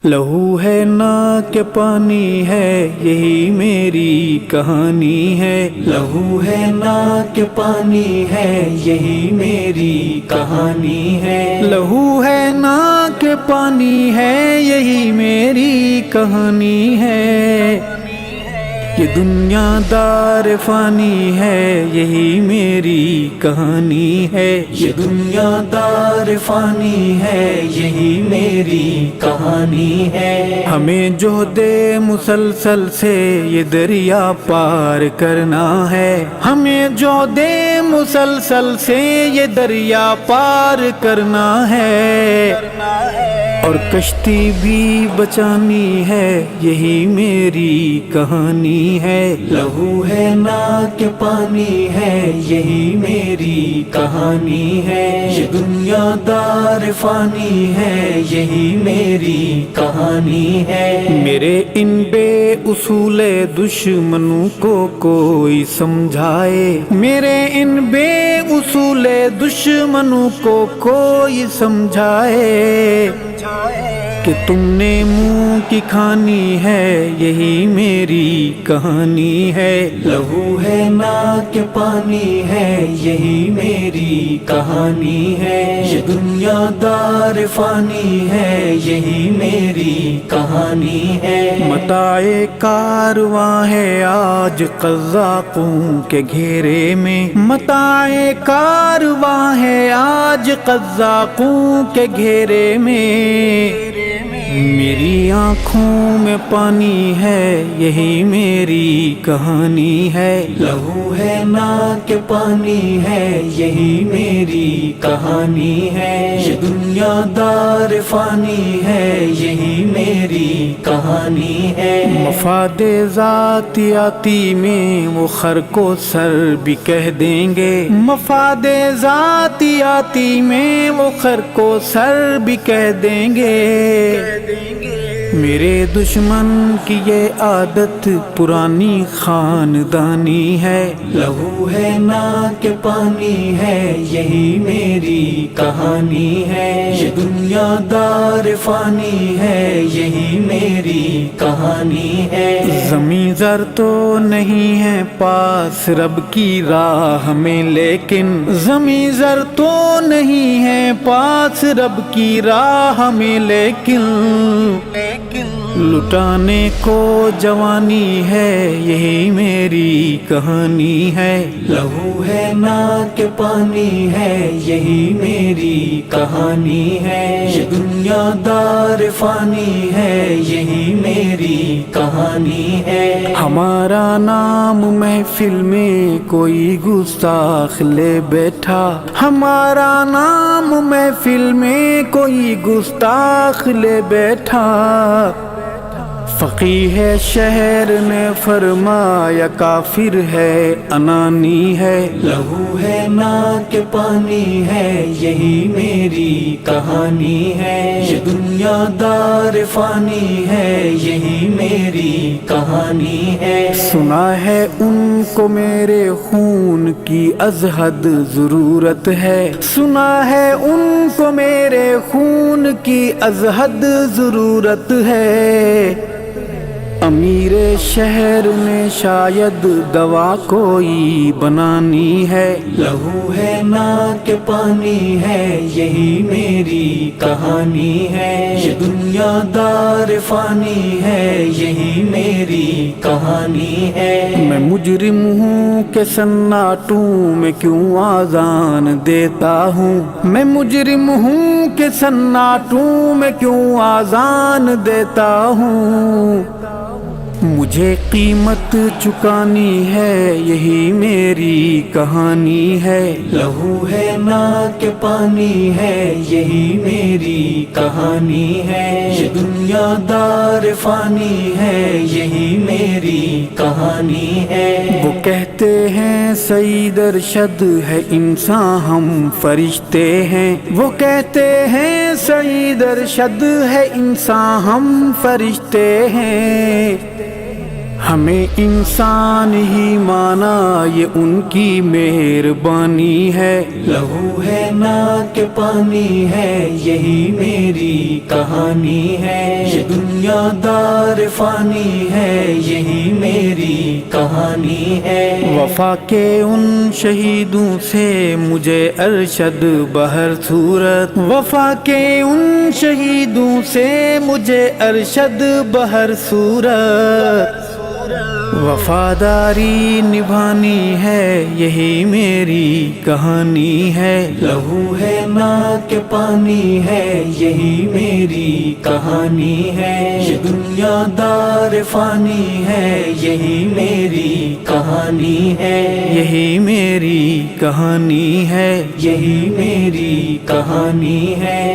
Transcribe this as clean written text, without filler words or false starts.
لہو ہے نا کہ پانی ہے یہی میری کہانی ہے، لہو ہے نا کہ پانی ہے یہی میری کہانی ہے، لہو ہے نا کہ پانی ہے یہی میری کہانی ہے، یہ دنیا دار فانی ہے یہی میری کہانی ہے، یہ دنیا دار فانی ہے یہی میری کہانی ہے، ہمیں جہد مسلسل سے یہ دریا پار کرنا ہے، ہمیں جہد مسلسل سے یہ دریا پار کرنا ہے، اور کشتی بھی بچانی ہے یہی میری کہانی ہے، لہو ہے نا کہ پانی ہے یہی میری کہانی ہے، یہ دنیا دار فانی ہے یہی میری کہانی ہے، میرے ان بے اصول دشمنوں کو کوئی سمجھائے، میرے ان بے اصول دشمنوں کو کوئی سمجھائے کہ تم نے منہ کی کھانی ہے یہی میری کہانی ہے، لہو ہے نا کہ پانی ہے یہی میری کہانی ہے، یہ دنیا دار فانی ہے یہی میری کہانی ہے، متاع کارواں ہے آج قزاقوں کے گھیرے میں، متاع کارواں ہے آج قزاقوں کے گھیرے میں، میری آنکھوں میں پانی ہے یہی میری کہانی ہے، لہو ہے نا کہ پانی ہے یہی میری کہانی ہے، یہ دنیا دار فانی ہے یہی میری کہانی ہے، مفاد ذاتیاتی میں وہ خر کو سر بھی کہہ دیں گے، مفاد ذاتیاتی میں وہ خر کو سر بھی کہہ دیں گے، میرے دشمن کی یہ عادت پرانی خاندانی ہے، لہو ہے نا کہ پانی ہے یہی میری کہانی ہے، یہ دنیا دار فانی ہے یہی میری کہانی ہے، زمین زر تو نہیں ہے پاس رب کی راہ میں، لیکن زمین زر تو نہیں ہے پاس رب کی راہ میں، لیکن لٹانے کو جوانی ہے یہی میری کہانی ہے، لہو ہے نا کہ پانی ہے یہی میری کہانی ہے، یہ دنیا دار فانی ہے یہی میری کہانی ہے، ہمارا نام محفل میں کوئی گستاخ لے بیٹھا، ہمارا نام محفل میں کوئی گستاخ لے بیٹھا، فقیہ شہر نے فرمایا کافر ہے انانی ہے، لہو ہے نا کہ پانی ہے یہی میری کہانی ہے، یہ دنیا دار فانی ہے یہی میری کہانی ہے، سنا ہے ان کو میرے خون کی از حد ضرورت ہے، سنا ہے ان کو میرے خون کی از حد ضرورت ہے، امیر شہر نے شاید دوا کوئی بنانی ہے، لہو ہے نا کہ پانی ہے یہی میری کہانی ہے، یہ دنیا دار فانی ہے یہی میری کہانی ہے، میں مجرم ہوں کہ سناٹوں میں کیوں آذان دیتا ہوں، میں مجرم ہوں کہ سناٹوں میں کیوں آذان دیتا ہوں، مجھے قیمت چکانی ہے یہی میری کہانی ہے، لہو ہے نا کہ پانی ہے یہی میری کہانی ہے، یہ دنیا دار فانی ہے یہی میری کہانی ہے، وہ کہتے ہیں سعید ارشد ہے انسان ہم فرشتے ہیں، وہ کہتے ہیں سعید ارشد ہے انسان ہم فرشتے ہیں، ہمیں انسان ہی مانا یہ ان کی مہربانی ہے، لہو ہے نا کہ پانی ہے یہی میری کہانی ہے، یہ دنیا دار فانی ہے یہی میری کہانی ہے، وفا کے ان شہیدوں سے مجھے ارشد بہر صورت، وفا کے ان شہیدوں سے مجھے ارشد بہر صورت، وفاداری نبھانی ہے یہی میری کہانی ہے، لہو ہے نا کہ پانی ہے یہی میری کہانی ہے، یہ دنیا دار فانی ہے یہی میری کہانی ہے، یہی میری کہانی ہے، یہی میری کہانی ہے۔